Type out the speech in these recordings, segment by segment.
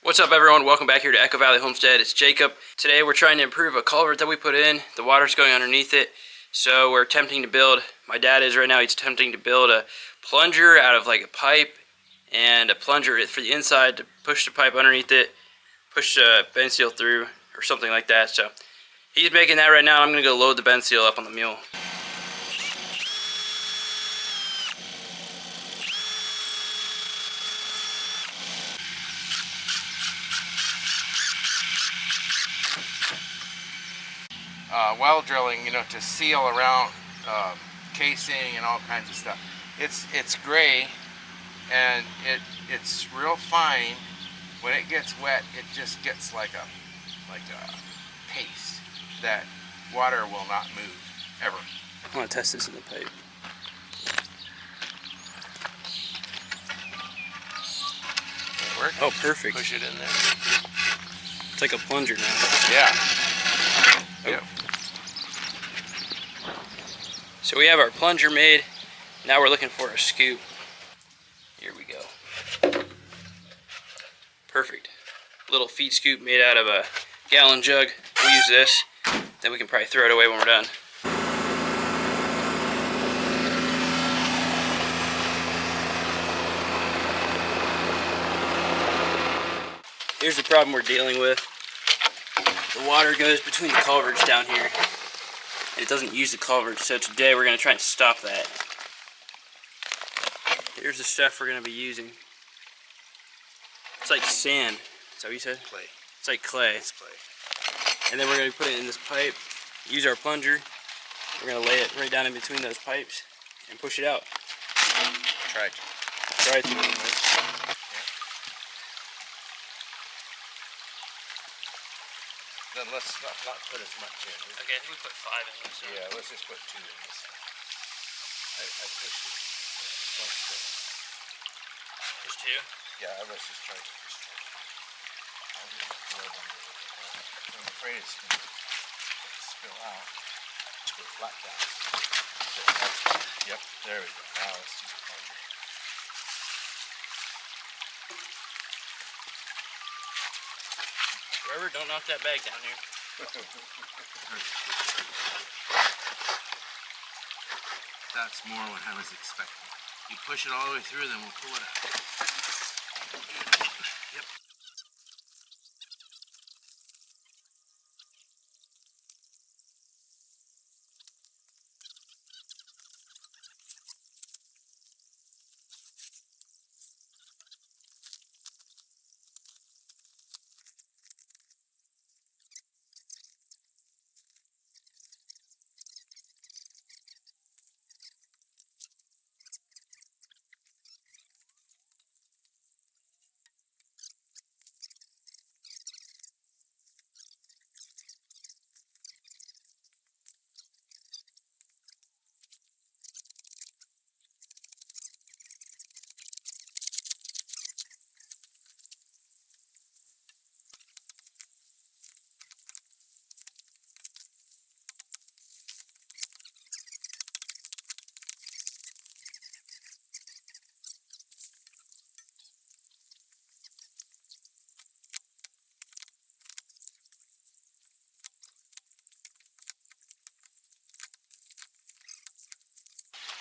What's up, everyone? Welcome back here to Echo Valley Homestead. It's Jacob. Today we're trying to improve a culvert that we put in. The water's going underneath it, so we're attempting to build, my dad is right now, he's attempting to build a plunger out of like a pipe and a plunger for the inside to push the pipe underneath it, push the benseal through or something like that. So he's making that right now. I'm going to go load the benseal up on the mule. Well drilling, to seal around casing and all kinds of stuff. It's gray and it's real fine. When it gets wet, it just gets like a paste that water will not move ever. I want to test this in the pipe. Work? Oh, perfect. Push it in there. It's like a plunger now. Yeah. Oh. Yep. So we have our plunger made. Now we're looking for a scoop. Here we go. Perfect. Little feed scoop made out of a gallon jug. We'll use this. Then we can probably throw it away when we're done. Here's the problem we're dealing with. The water goes between the culverts down here. And it doesn't use the culvert, so today we're going to try and stop that. Here's the stuff we're going to be using. It's like sand. Is that what you said? Clay. It's like clay. It's clay. And then we're going to put it in this pipe, use our plunger. We're going to lay it right down in between those pipes and push it out. Try to anyways. Then let's not put as much in. Okay, I think we put 5 in this. So. Yeah, let's just put 2 in this. I pushed it. Just 2? Yeah, let's just try to push it. I'll just throw it under it. I'm afraid it's going to spill out. Let's go flat down. Yep, there we go. Now let's use the plunger. Robert, don't knock that bag down here. That's more what I was expecting. You push it all the way through, then we'll pull it out. Yep.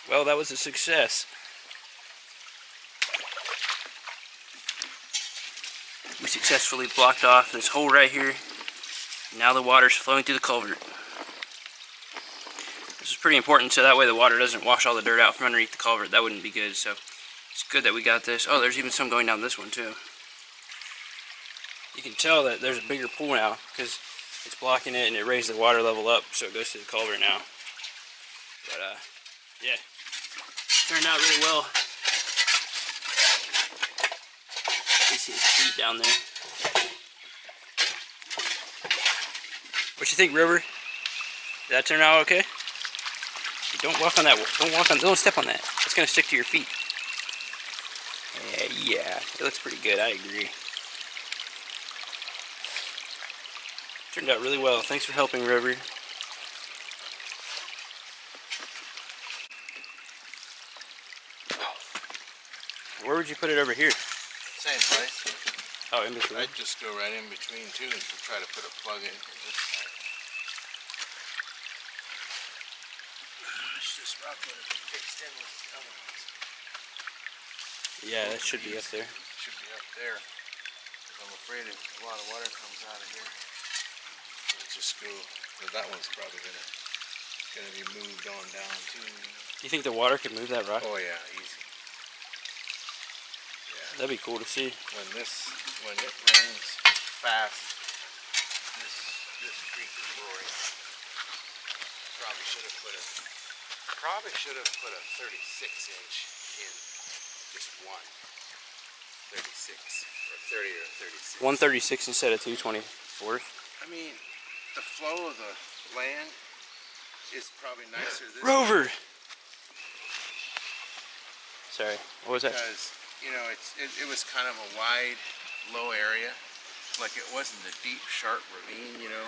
Well, that was a success. We successfully blocked off this hole right here. Now the water's flowing through the culvert. This is pretty important, so that way the water doesn't wash all the dirt out from underneath the culvert. That wouldn't be good, so it's good that we got this. Oh, there's even some going down this one too. You can tell that there's a bigger pool now because it's blocking it and it raised the water level up, so it goes to the culvert now. But yeah, turned out really well. You see his feet down there. What you think, River? Did that turn out okay? Don't walk on that. Don't step on that. It's gonna stick to your feet. Yeah, it looks pretty good. I agree. Turned out really well. Thanks for helping, River. Where would you put it over here? Same place. Oh, in between? I'd just go right in between too and try to put a plug in for this side. This rock would have been fixed in with the other ones. Yeah, that should be up there. Should be up there. I'm afraid if a lot of water comes out of here, it'll just go. Well, that one's probably gonna be moved on down too. You think the water could move that rock? Oh yeah, easy. Yeah. That'd be cool to see. When it rains fast, this creek is roaring. Probably should have put a 36 inch in just one. 36 or 30 or 36. 136 instead of 224. I mean, the flow of the land is probably nicer this Rover. way. Sorry, what was that? Because you know it was kind of a wide, low area, like it wasn't a deep, sharp ravine, you know.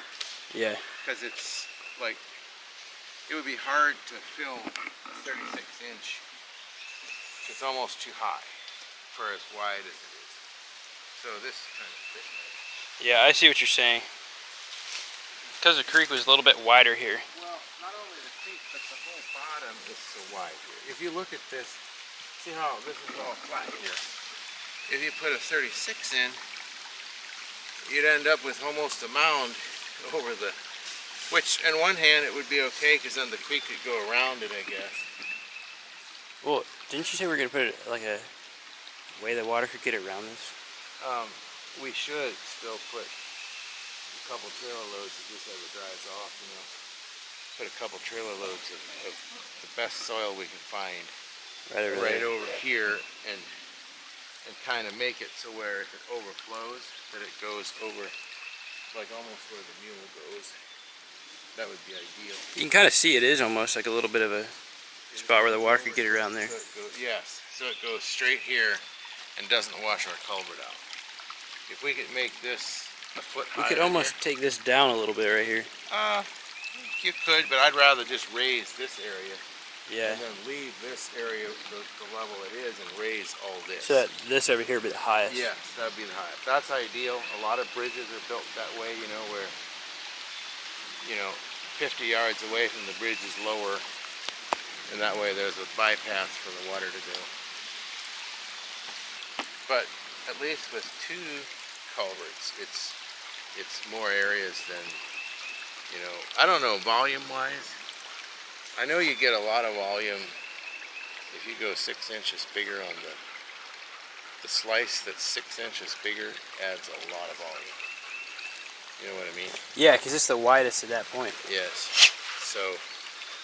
Yeah. Because it's like it would be hard to fill a 36 inch. It's almost too high for as wide as it is. So this kind of fit nice. Yeah, I see what you're saying. Because the creek was a little bit wider here. Well, not only the creek, but the whole bottom is so wide here. If you look at this, see how this is all flat here. If you put a 36 in, you'd end up with almost a mound over the, which on one hand it would be okay because then the creek could go around it, I guess. Well, didn't you say we were going to put it like a way the water could get around this? We should still put a couple trailer loads if this ever dries off, you know. Put a couple trailer loads of the best soil we can find Right over here and kind of make it so where if it overflows, that it goes over like almost where the mule goes. That would be ideal. You can kind of see it is almost like a little bit of a spot where the water could get around there. Yes, so it goes straight here and doesn't wash our culvert out. If we could make this a foot higher. We could almost take this down a little bit right here. You could, but I'd rather just raise this area. Yeah. And then leave this area the level it is and raise all this. So that this over here would be the highest. Yes, that'd be the highest. That's ideal. A lot of bridges are built that way, you know, where, you know, 50 yards away from the bridge is lower, and that way there's a bypass for the water to go. But at least with two culverts, it's more areas than, you know, I don't know, volume-wise. I know you get a lot of volume if you go 6 inches bigger on the slice that's 6 inches bigger adds a lot of volume. You know what I mean? Yeah, because it's the widest at that point. Yes. So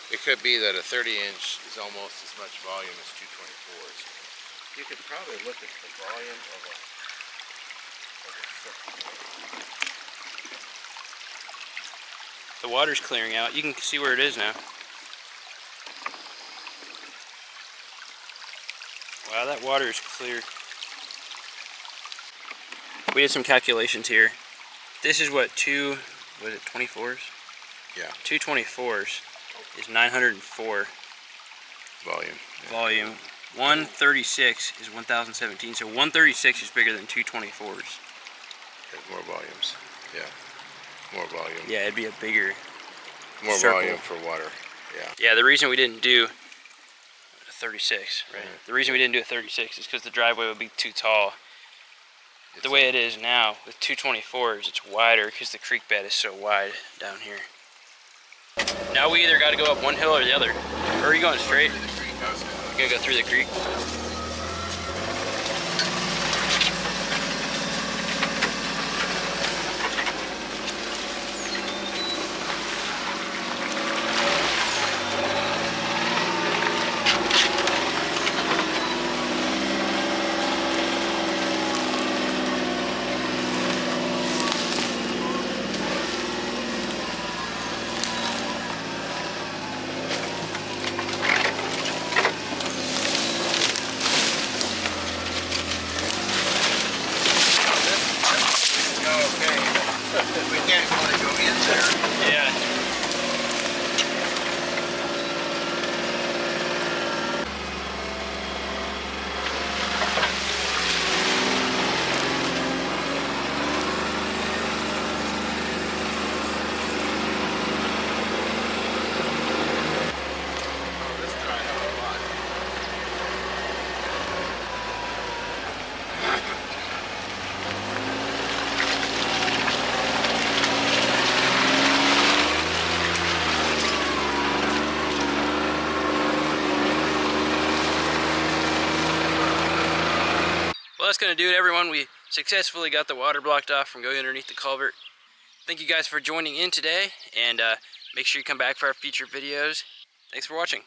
it could be that a 30-inch is almost as much volume as 224s. You could probably look at the volume of a The water's clearing out. You can see where it is now. Wow, that water is clear. We did some calculations here. This is what 24s? Yeah. 224s is 904 volume. volume. 136 is 1017. So 136 is bigger than 224s. There's more volumes. Yeah. More volume. Yeah, it'd be a bigger More circle. volume for water. Yeah. Yeah, the reason we didn't do a 36, right? The reason we didn't do a 36 is because the driveway would be too tall. The way it is now, with 224s, it's wider because the creek bed is so wide down here. Now we either got to go up one hill or the other. Or are you going straight? You're going to go through the creek? Well, that's going to do it, everyone. We successfully got the water blocked off from going underneath the culvert. Thank you guys for joining in today, and make sure you come back for our future videos. Thanks for watching.